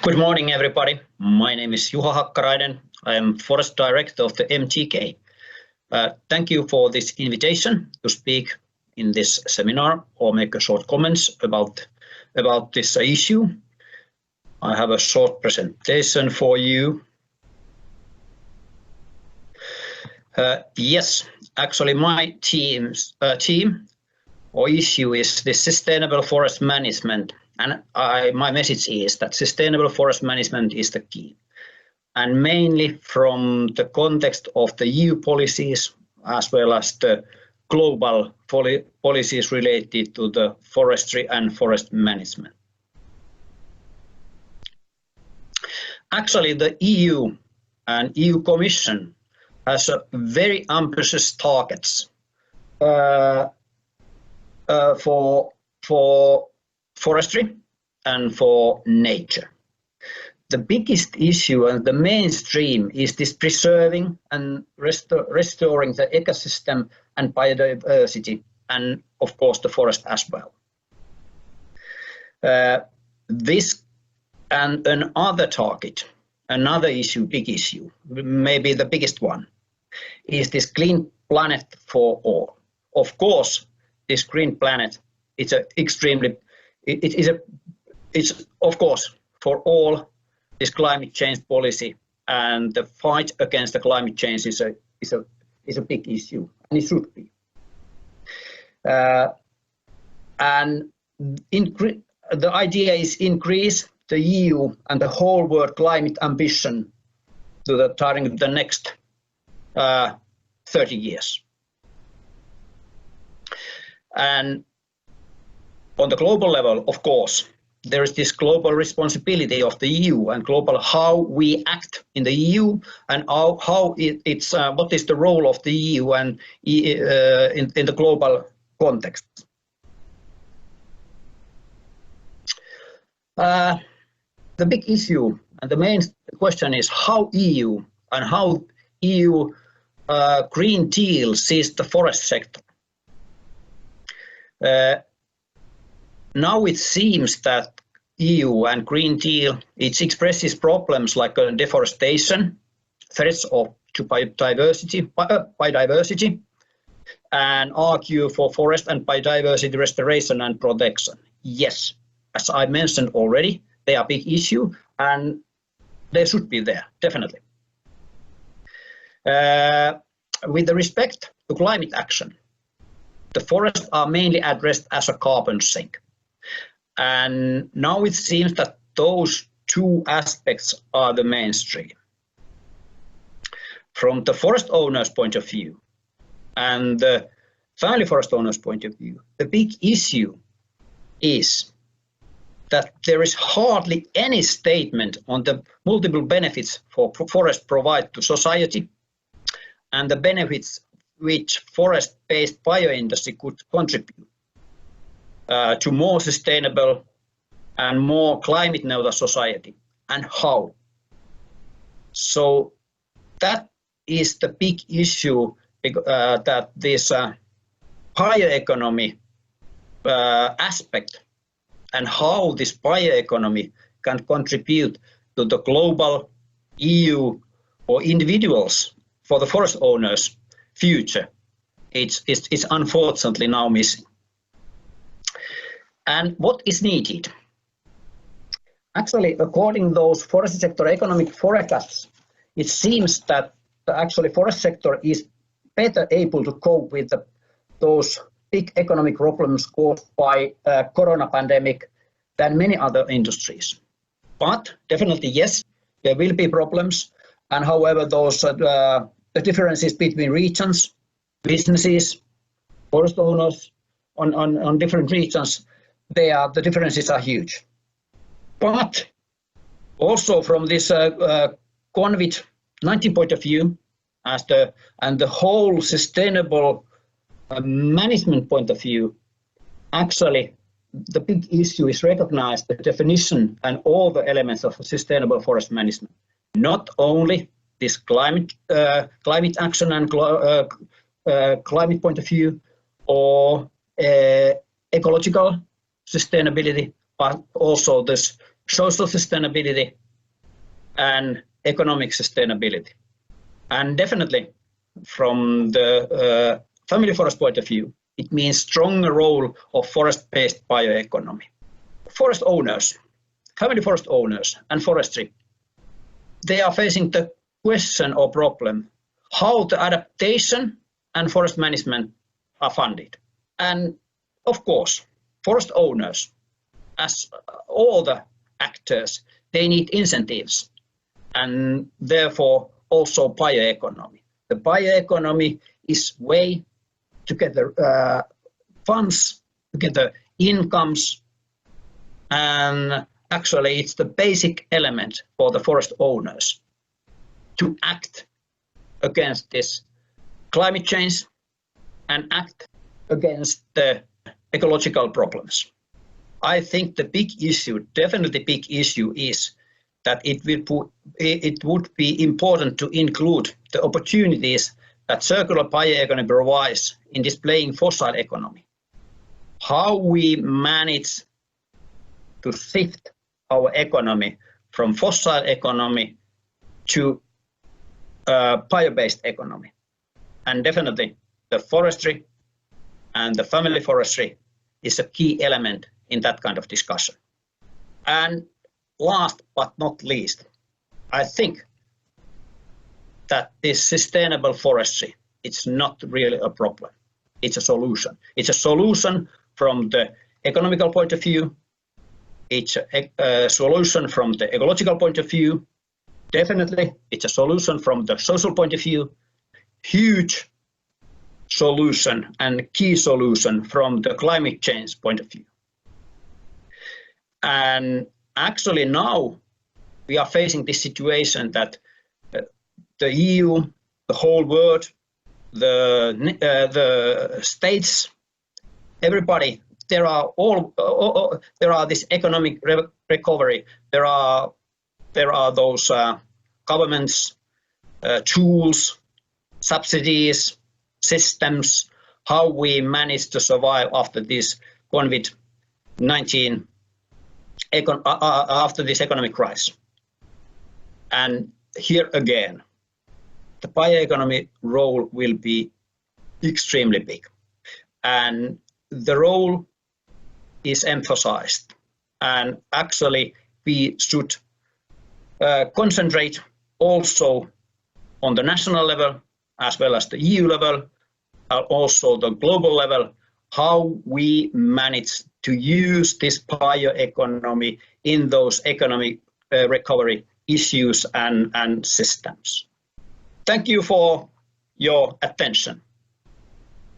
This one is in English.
Good morning, everybody. My name is Juha Hakkarainen. I am Forest Director of the MTK. Thank you for this invitation to speak in this seminar or make a short comments about this issue. I have a short presentation for you. Yes, actually my team or issue is the sustainable forest management. And my message is that sustainable forest management is the key. And mainly from the context of the EU policies, as well as the global policies related to the forestry and forest management. Actually, the EU and EU Commission has a very ambitious targets for forestry and for nature. The biggest issue and the mainstream is this preserving and restoring the ecosystem and biodiversity, and of course the forest as well. This and another target, another issue, big issue, maybe the biggest one, is this clean planet for all. Of course, this green planet is it's of course for all this climate change policy, and the fight against the climate change is a big issue, and it should be. And the idea is increase the EU and the whole world climate ambition to during the next 30 years. And on the global level, of course, there is this global responsibility of the EU and global how we act in the EU, and what is the role of the EU and in the global context. The big issue and the main question is how EU and how EU Green Deal sees the forest sector. Now it seems that EU and Green Deal, it expresses problems like deforestation, threats to biodiversity, and argue for forest and biodiversity restoration and protection. Yes, as I mentioned already, they are a big issue and they should be there, definitely. With the respect to climate action, the forests are mainly addressed as a carbon sink. And now it seems that those two aspects are the mainstream. From the forest owner's point of view and the family forest owner's point of view, the big issue is that there is hardly any statement on the multiple benefits for forest provide to society and the benefits which forest-based bioindustry could contribute to more sustainable and more climate neutral society, and how. So that is the big issue, that this bioeconomy aspect and how this bioeconomy can contribute to the global EU or individuals for the forest owners' future. It's unfortunately now missing. And what is needed? Actually, according to those forest sector economic forecasts, it seems that the actually forest sector is better able to cope with those big economic problems caused by corona pandemic than many other industries. But definitely, yes, there will be problems. And however, those the differences between regions, businesses, forest owners on different regions, the differences are huge. But also from this COVID-19 point of view, and the whole sustainable management point of view, actually the big issue is recognize the definition and all the elements of sustainable forest management, not only this climate action and climate point of view or ecological sustainability, but also this social sustainability and economic sustainability. And definitely from the family forest point of view, it means stronger role of forest-based bioeconomy. Forest owners, family forest owners and forestry, they are facing the question or problem how the adaptation and forest management are funded. And of course, forest owners, as all the actors, they need incentives and therefore also bioeconomy. The bioeconomy is way to get the funds, to get the incomes, and actually it's the basic element for the forest owners to act against this climate change and act against the ecological problems. I think the big issue, definitely big issue, is that it would be important to include the opportunities that circular bioeconomy provides in displaying fossil economy. How we manage to shift our economy from fossil economy to bio-based economy. And definitely the forestry and the family forestry is a key element in that kind of discussion. And last but not least, I think that this sustainable forestry, it's not really a problem. It's a solution. It's a solution from the economical point of view. It's a solution from the ecological point of view. Definitely, it's a solution from the social point of view. Huge solution and key solution from the climate change point of view. And actually now we are facing this situation that the EU, the whole world, the states, everybody, there are this economic recovery. There are those governments, tools, subsidies, systems, how we manage to survive after this COVID-19, after this economic crisis. And here again, the bioeconomy role will be extremely big. And the role is emphasized. And actually, we should concentrate also on the national level, as well as the EU level, also the global level, how we manage to use this bioeconomy in those economic recovery issues and systems. Thank you for your attention.